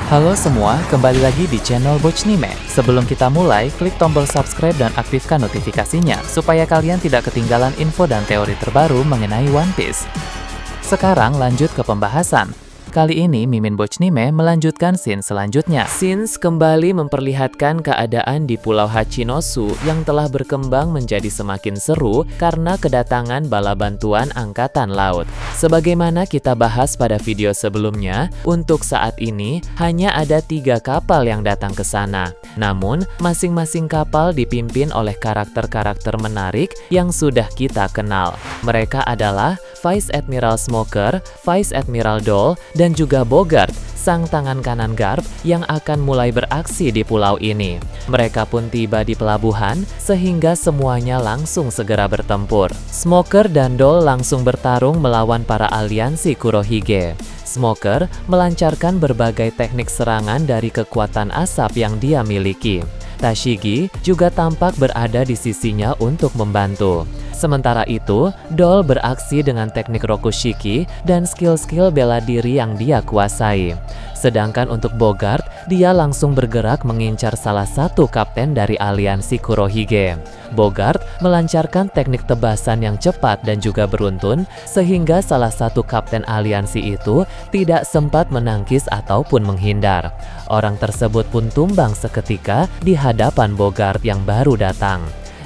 Halo semua, kembali lagi di channel Bochnime. Sebelum kita mulai, klik tombol subscribe dan aktifkan notifikasinya supaya kalian tidak ketinggalan info dan teori terbaru mengenai One Piece. Sekarang lanjut ke pembahasan. Kali ini Mimin Bochnime melanjutkan scene selanjutnya. Scenes kembali memperlihatkan keadaan di Pulau Hachinosu yang telah berkembang menjadi semakin seru karena kedatangan bala bantuan Angkatan Laut. Sebagaimana kita bahas pada video sebelumnya, untuk saat ini hanya ada 3 kapal yang datang ke sana. Namun, masing-masing kapal dipimpin oleh karakter-karakter menarik yang sudah kita kenal. Mereka adalah Vice Admiral Smoker, Vice Admiral Doll, dan juga Bogart, sang tangan kanan Garp yang akan mulai beraksi di pulau ini. Mereka pun tiba di pelabuhan sehingga semuanya langsung segera bertempur. Smoker dan Doll langsung bertarung melawan para aliansi Kurohige. Smoker melancarkan berbagai teknik serangan dari kekuatan asap yang dia miliki. Tashigi juga tampak berada di sisinya untuk membantu. Sementara itu, Doll beraksi dengan teknik Rokushiki dan skill-skill bela diri yang dia kuasai. Sedangkan untuk Bogart, dia langsung bergerak mengincar salah satu kapten dari aliansi Kurohige. Bogart melancarkan teknik tebasan yang cepat dan juga beruntun, sehingga salah satu kapten aliansi itu tidak sempat menangkis ataupun menghindar. Orang tersebut pun tumbang seketika di hadapan Bogart yang baru datang.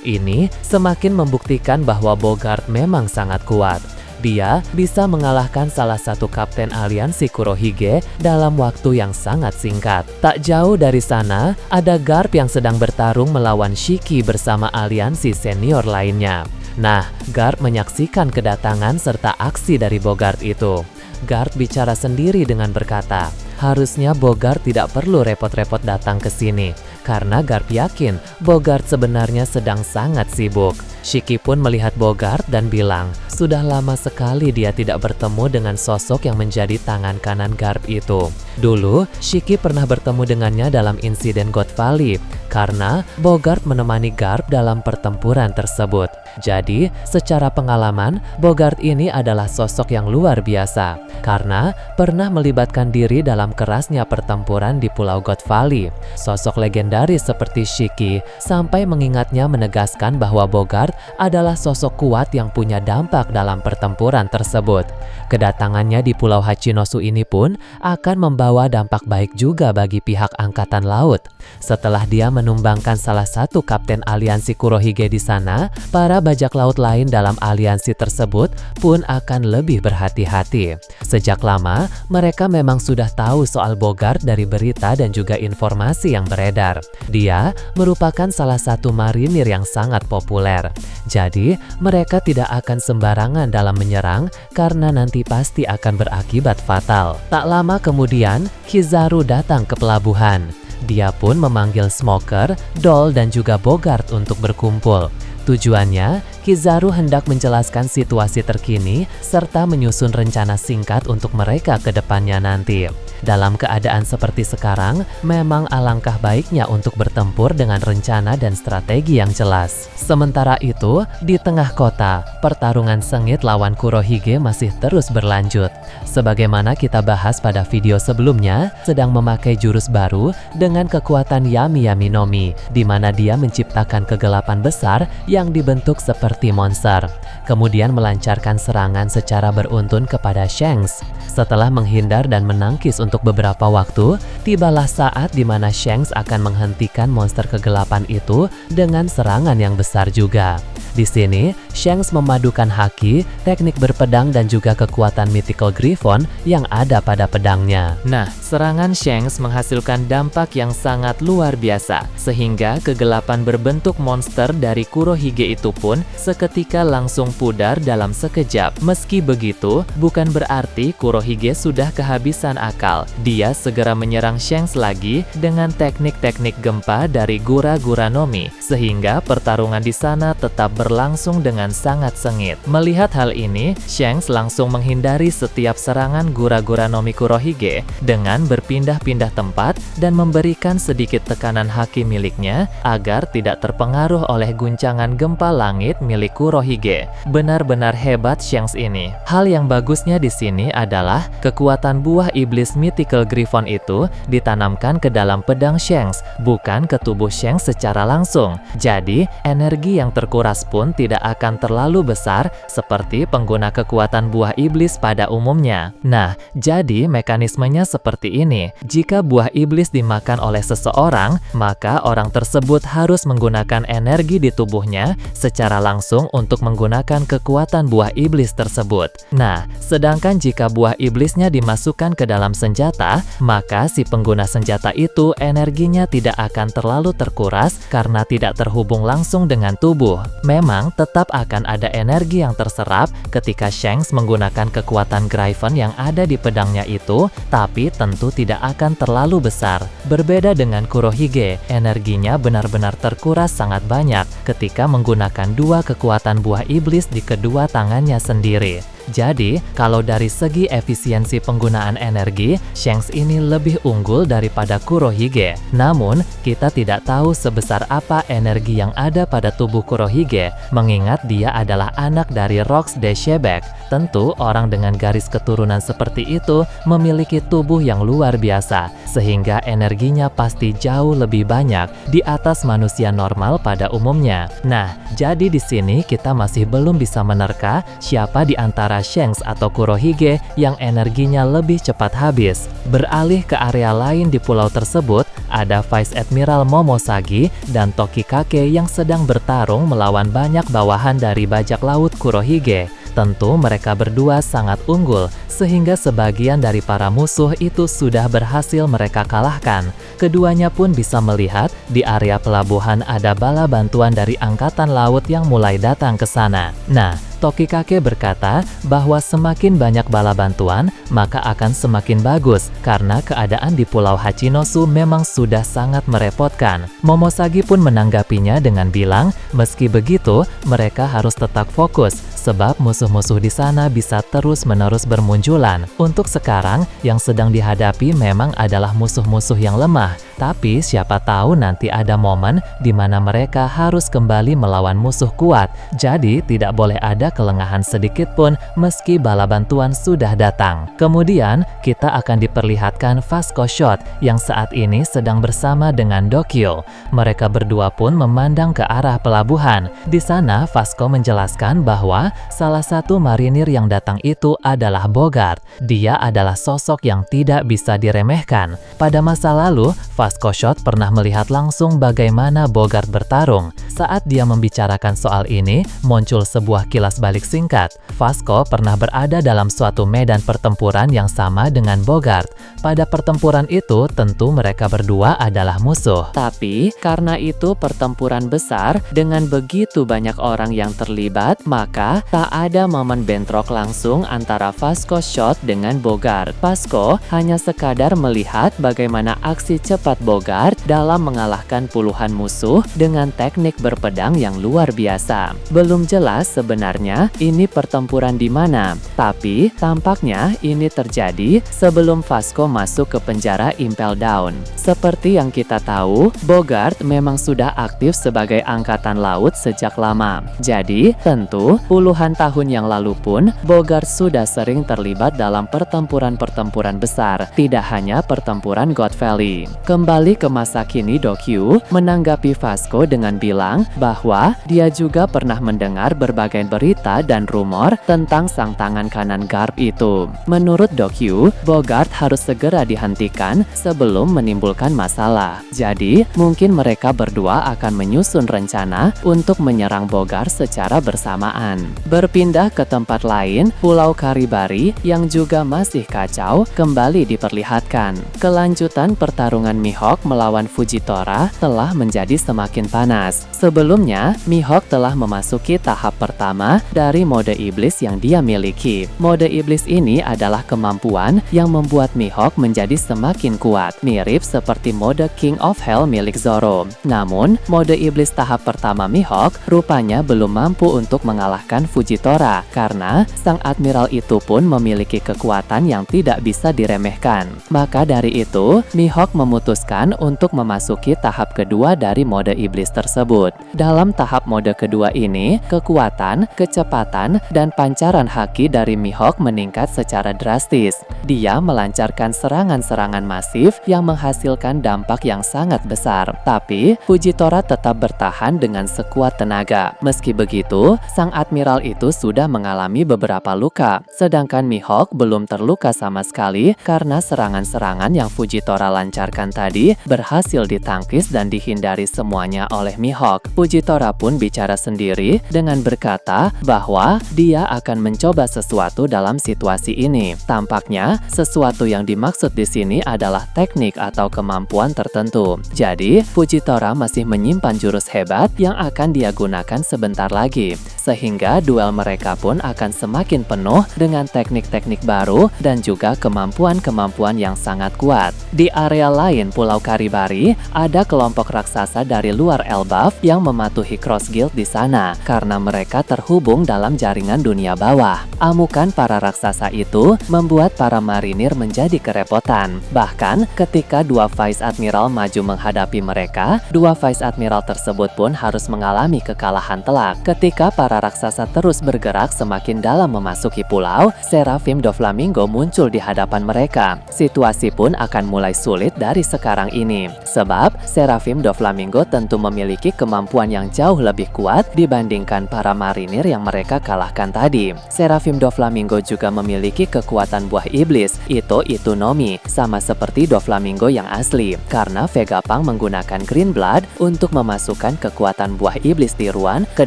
Ini semakin membuktikan bahwa Bogart memang sangat kuat. Dia bisa mengalahkan salah satu kapten aliansi Kurohige dalam waktu yang sangat singkat. Tak jauh dari sana, ada Garp yang sedang bertarung melawan Shiki bersama aliansi senior lainnya. Nah, Garp menyaksikan kedatangan serta aksi dari Bogart itu. Garp bicara sendiri dengan berkata, harusnya Bogart tidak perlu repot-repot datang ke sini, karena Garp yakin Bogart sebenarnya sedang sangat sibuk. Shiki pun melihat Bogart dan bilang, sudah lama sekali dia tidak bertemu dengan sosok yang menjadi tangan kanan Garp itu. Dulu, Shiki pernah bertemu dengannya dalam insiden God Valley, karena Bogart menemani Garp dalam pertempuran tersebut. Jadi, secara pengalaman, Bogart ini adalah sosok yang luar biasa, karena pernah melibatkan diri dalam kerasnya pertempuran di Pulau God Valley. Sosok legendaris seperti Shiki sampai mengingatnya menegaskan bahwa Bogart adalah sosok kuat yang punya dampak dalam pertempuran tersebut. Kedatangannya di Pulau Hachinosu ini pun akan membawa dampak baik juga bagi pihak Angkatan Laut. Setelah dia menumbangkan salah satu kapten aliansi Kurohige di sana, para bajak laut lain dalam aliansi tersebut pun akan lebih berhati-hati. Sejak lama, mereka memang sudah tahu soal Bogart dari berita dan juga informasi yang beredar. Dia merupakan salah satu marinir yang sangat populer. Jadi, mereka tidak akan sembarangan dalam menyerang karena nanti pasti akan berakibat fatal. Tak lama kemudian, Kizaru datang ke pelabuhan. Dia pun memanggil Smoker, Doll, dan juga Bogart untuk berkumpul. Tujuannya, Kizaru hendak menjelaskan situasi terkini serta menyusun rencana singkat untuk mereka ke depannya nanti. Dalam keadaan seperti sekarang, memang alangkah baiknya untuk bertempur dengan rencana dan strategi yang jelas. Sementara itu, di tengah kota, pertarungan sengit lawan Kurohige masih terus berlanjut. Sebagaimana kita bahas pada video sebelumnya, sedang memakai jurus baru dengan kekuatan Yami Yami Nomi, di mana dia menciptakan kegelapan besar yang dibentuk seperti monster. Kemudian melancarkan serangan secara beruntun kepada Shanks. Setelah menghindar dan menangkis untuk beberapa waktu, tibalah saat di mana Shanks akan menghentikan monster kegelapan itu dengan serangan yang besar juga. Di sini, Shanks memadukan haki, teknik berpedang dan juga kekuatan mythical Griffon yang ada pada pedangnya. Nah, serangan Shanks menghasilkan dampak yang sangat luar biasa, sehingga kegelapan berbentuk monster dari Kurohige itu pun seketika langsung pudar dalam sekejap. Meski begitu, bukan berarti Kurohige sudah kehabisan akal. Dia segera menyerang Shanks lagi dengan teknik-teknik gempa dari Gura-Gura Nomi, sehingga pertarungan di sana tetap berlangsung dengan sangat sengit. Melihat hal ini, Shanks langsung menghindari setiap serangan Gura-Gura Nomi Kurohige dengan berpindah-pindah tempat dan memberikan sedikit tekanan haki miliknya agar tidak terpengaruh oleh guncangan gempa langit milik Kurohige. Benar-benar hebat Shanks ini. Hal yang bagusnya di sini adalah kekuatan buah iblis Mythical Griffon itu ditanamkan ke dalam pedang Shanks, bukan ke tubuh Shanks secara langsung. Jadi, energi yang terkuras pun tidak akan terlalu besar seperti pengguna kekuatan buah iblis pada umumnya. Nah, jadi mekanismenya seperti ini. Jika buah iblis dimakan oleh seseorang, maka orang tersebut harus menggunakan energi di tubuhnya secara langsung untuk menggunakan kekuatan buah iblis tersebut. Nah, sedangkan jika buah iblisnya dimasukkan ke dalam senjata, maka si pengguna senjata itu energinya tidak akan terlalu terkuras karena tidak terhubung langsung dengan tubuh. Memang tetap akan ada energi yang terserap ketika Shanks menggunakan kekuatan Griffon yang ada di pedangnya itu, tapi tentu tidak akan terlalu besar. Berbeda dengan Kurohige, energinya benar-benar terkuras sangat banyak ketika menggunakan dua kekuatan buah iblis di kedua tangannya sendiri. Jadi, kalau dari segi efisiensi penggunaan energi, Shanks ini lebih unggul daripada Kurohige. Namun, kita tidak tahu sebesar apa energi yang ada pada tubuh Kurohige, mengingat dia adalah anak dari Rox de Shebek. Tentu, orang dengan garis keturunan seperti itu memiliki tubuh yang luar biasa, sehingga energinya pasti jauh lebih banyak di atas manusia normal pada umumnya. Nah, jadi di sini kita masih belum bisa menerka siapa di antara Shanks atau Kurohige yang energinya lebih cepat habis. Beralih ke area lain di pulau tersebut, ada Vice Admiral Momosagi dan Tokikake yang sedang bertarung melawan banyak bawahan dari bajak laut Kurohige. Tentu mereka berdua sangat unggul, sehingga sebagian dari para musuh itu sudah berhasil mereka kalahkan. Keduanya pun bisa melihat di area pelabuhan ada bala bantuan dari Angkatan Laut yang mulai datang ke sana. Nah, Tokikake berkata bahwa semakin banyak bala bantuan, maka akan semakin bagus karena keadaan di Pulau Hachinosu memang sudah sangat merepotkan. Momosagi pun menanggapinya dengan bilang, meski begitu, mereka harus tetap fokus sebab musuh-musuh di sana bisa terus-menerus bermunculan. Untuk sekarang, yang sedang dihadapi memang adalah musuh-musuh yang lemah, tapi siapa tahu nanti ada momen di mana mereka harus kembali melawan musuh kuat. Jadi, tidak boleh ada kelengahan sedikit pun meski bala bantuan sudah datang. Kemudian, kita akan diperlihatkan Vasco Shot yang saat ini sedang bersama dengan Dokyo. Mereka berdua pun memandang ke arah pelabuhan. Di sana, Vasco menjelaskan bahwa salah satu marinir yang datang itu adalah Bogart. Dia adalah sosok yang tidak bisa diremehkan. Pada masa lalu, Vasco Shot pernah melihat langsung bagaimana Bogart bertarung. Saat dia membicarakan soal ini, muncul sebuah kilas balik singkat. Vasco pernah berada dalam suatu medan pertempuran yang sama dengan Bogart. Pada pertempuran itu, tentu mereka berdua adalah musuh. Tapi, karena itu pertempuran besar dengan begitu banyak orang yang terlibat, maka tak ada momen bentrok langsung antara Vasco Shot dengan Bogart. Vasco hanya sekadar melihat bagaimana aksi cepat Bogart dalam mengalahkan puluhan musuh dengan teknik berpedang yang luar biasa. Belum jelas sebenarnya ini pertempuran di mana, tapi tampaknya ini terjadi sebelum Vasco masuk ke penjara Impel Down. Seperti yang kita tahu, Bogart memang sudah aktif sebagai angkatan laut sejak lama. Jadi, tentu puluhan tahun yang lalu pun Bogart sudah sering terlibat dalam pertempuran-pertempuran besar, tidak hanya pertempuran God Valley. Kembali ke masa kini, Dokyo menanggapi Vasco dengan bilang bahwa dia juga pernah mendengar berbagai berita dan rumor tentang sang tangan kanan Garp itu. Menurut Dokyo, Bogart harus segera dihentikan sebelum menimbulkan masalah. Jadi, mungkin mereka berdua akan menyusun rencana untuk menyerang Bogart secara bersamaan. Berpindah ke tempat lain, Pulau Karibari yang juga masih kacau kembali diperlihatkan. Kelanjutan pertarungan Mihawk melawan Fujitora telah menjadi semakin panas. Sebelumnya, Mihawk telah memasuki tahap pertama dari mode iblis yang dia miliki. Mode iblis ini adalah kemampuan yang membuat Mihawk menjadi semakin kuat, mirip seperti mode King of Hell milik Zoro. Namun, mode iblis tahap pertama Mihawk rupanya belum mampu untuk mengalahkan Fujitora karena sang admiral itu pun memiliki kekuatan yang tidak bisa diremehkan. Maka dari itu, Mihawk memutuskan memutuskan untuk memasuki tahap kedua dari mode iblis tersebut. Dalam tahap mode kedua ini, kekuatan, kecepatan, dan pancaran haki dari Mihawk meningkat secara drastis. Dia melancarkan serangan-serangan masif yang menghasilkan dampak yang sangat besar. Tapi, Fujitora tetap bertahan dengan sekuat tenaga. Meski begitu, sang admiral itu sudah mengalami beberapa luka, sedangkan Mihawk belum terluka sama sekali karena serangan-serangan yang Fujitora lancarkan tadi berhasil ditangkis dan dihindari semuanya oleh Mihawk. Fujitora pun bicara sendiri dengan berkata bahwa dia akan mencoba sesuatu dalam situasi ini. Tampaknya, sesuatu yang dimaksud di sini adalah teknik atau kemampuan tertentu. Jadi, Fujitora masih menyimpan jurus hebat yang akan dia gunakan sebentar lagi, sehingga duel mereka pun akan semakin penuh dengan teknik-teknik baru dan juga kemampuan-kemampuan yang sangat kuat. Di area lain Pulau Karibari, ada kelompok raksasa dari luar Elbaf yang mematuhi Cross Guild di sana karena mereka terhubung dalam jaringan dunia bawah. Amukan para raksasa itu membuat para marinir menjadi kerepotan. Bahkan ketika dua Vice Admiral maju menghadapi mereka, dua Vice Admiral tersebut pun harus mengalami kekalahan telak. Ketika para raksasa terus bergerak semakin dalam memasuki pulau, Seraphim Doflamingo muncul di hadapan mereka. Situasi pun akan mulai sulit dari sekarang ini, sebab Seraphim Doflamingo tentu memiliki kemampuan yang jauh lebih kuat dibandingkan para marinir yang mereka kalahkan tadi. Seraphim Doflamingo juga memiliki kekuatan buah iblis, Itonomi, sama seperti Doflamingo yang asli, karena Vegapunk menggunakan Green Blood untuk memasukkan kekuatan buah iblis tiruan ke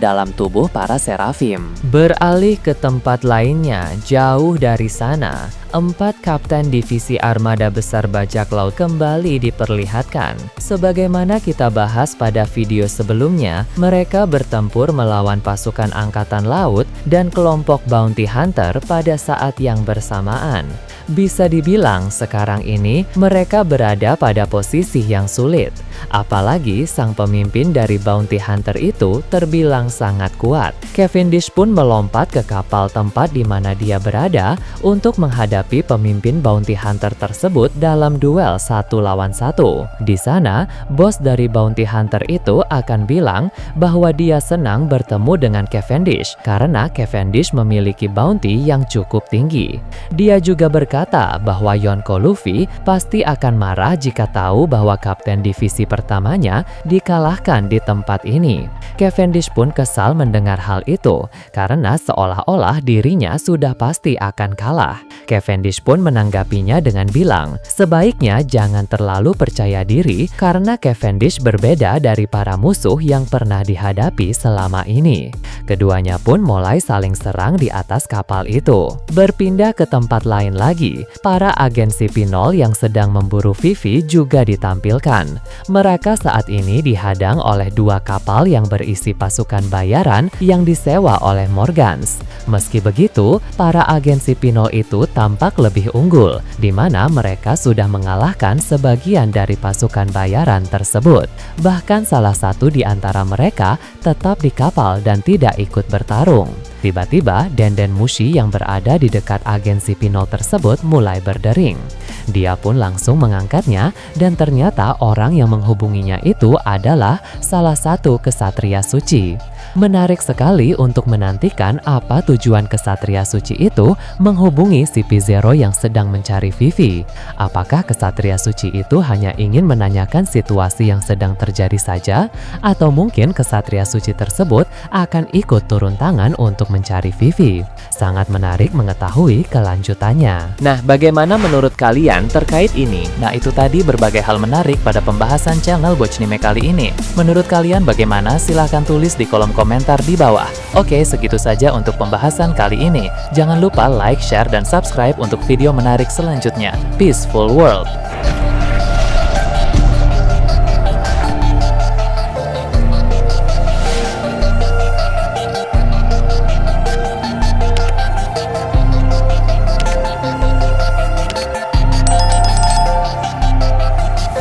dalam tubuh para Seraphim. Beralih ke tempat lainnya, jauh dari sana, 4 kapten divisi armada besar bajak laut kembali diperlihatkan. Sebagaimana kita bahas pada video sebelumnya, mereka bertempur melawan pasukan angkatan laut dan kelompok bounty hunter pada saat yang bersamaan. Bisa dibilang sekarang ini mereka berada pada posisi yang sulit. Apalagi sang pemimpin dari bounty hunter itu terbilang sangat kuat. Cavendish pun melompat ke kapal tempat di mana dia berada untuk menghadapi pemimpin bounty hunter tersebut dalam duel 1 lawan 1. Di sana, bos dari bounty hunter itu akan bilang bahwa dia senang bertemu dengan Cavendish karena Cavendish memiliki bounty yang cukup tinggi. Dia juga berkata bahwa Yonko Luffy pasti akan marah jika tahu bahwa kapten divisi pertamanya dikalahkan di tempat ini. Cavendish pun kesal mendengar hal itu karena seolah-olah dirinya sudah pasti akan kalah. Cavendish pun menanggapinya dengan bilang, sebaiknya jangan terlalu percaya diri karena Cavendish berbeda dari para musuh yang pernah dihadapi selama ini. Keduanya pun mulai saling serang di atas kapal itu. Berpindah ke tempat lain lagi, para agen Cipinol yang sedang memburu Vivi juga ditampilkan. Mereka saat ini dihadang oleh 2 kapal yang berisi pasukan bayaran yang disewa oleh Morgans. Meski begitu, para agen Cipinol itu tampak lebih unggul, di mana mereka sudah mengalahkan sebagian dari pasukan bayaran tersebut. Bahkan salah satu di antara mereka tetap di kapal dan tidak ikut bertarung. Tiba-tiba, Denden Mushi yang berada di dekat agen Cipinol tersebut mulai berdering. Dia pun langsung mengangkatnya dan ternyata orang yang menghubunginya itu adalah salah satu kesatria suci. Menarik sekali untuk menantikan apa tujuan kesatria suci itu menghubungi CP0 yang sedang mencari Vivi. Apakah kesatria suci itu hanya ingin menanyakan situasi yang sedang terjadi saja? Atau mungkin kesatria suci tersebut akan ikut turun tangan untuk mencari Vivi? Sangat menarik mengetahui kelanjutannya. Nah, bagaimana menurut kalian terkait ini? Nah, itu tadi berbagai hal menarik pada pembahasan channel Bochnime kali ini. Menurut kalian bagaimana? Silahkan tulis di kolom komentar di bawah. Oke, segitu saja untuk pembahasan kali ini. Jangan lupa like, share, dan subscribe untuk video menarik selanjutnya. Peaceful World!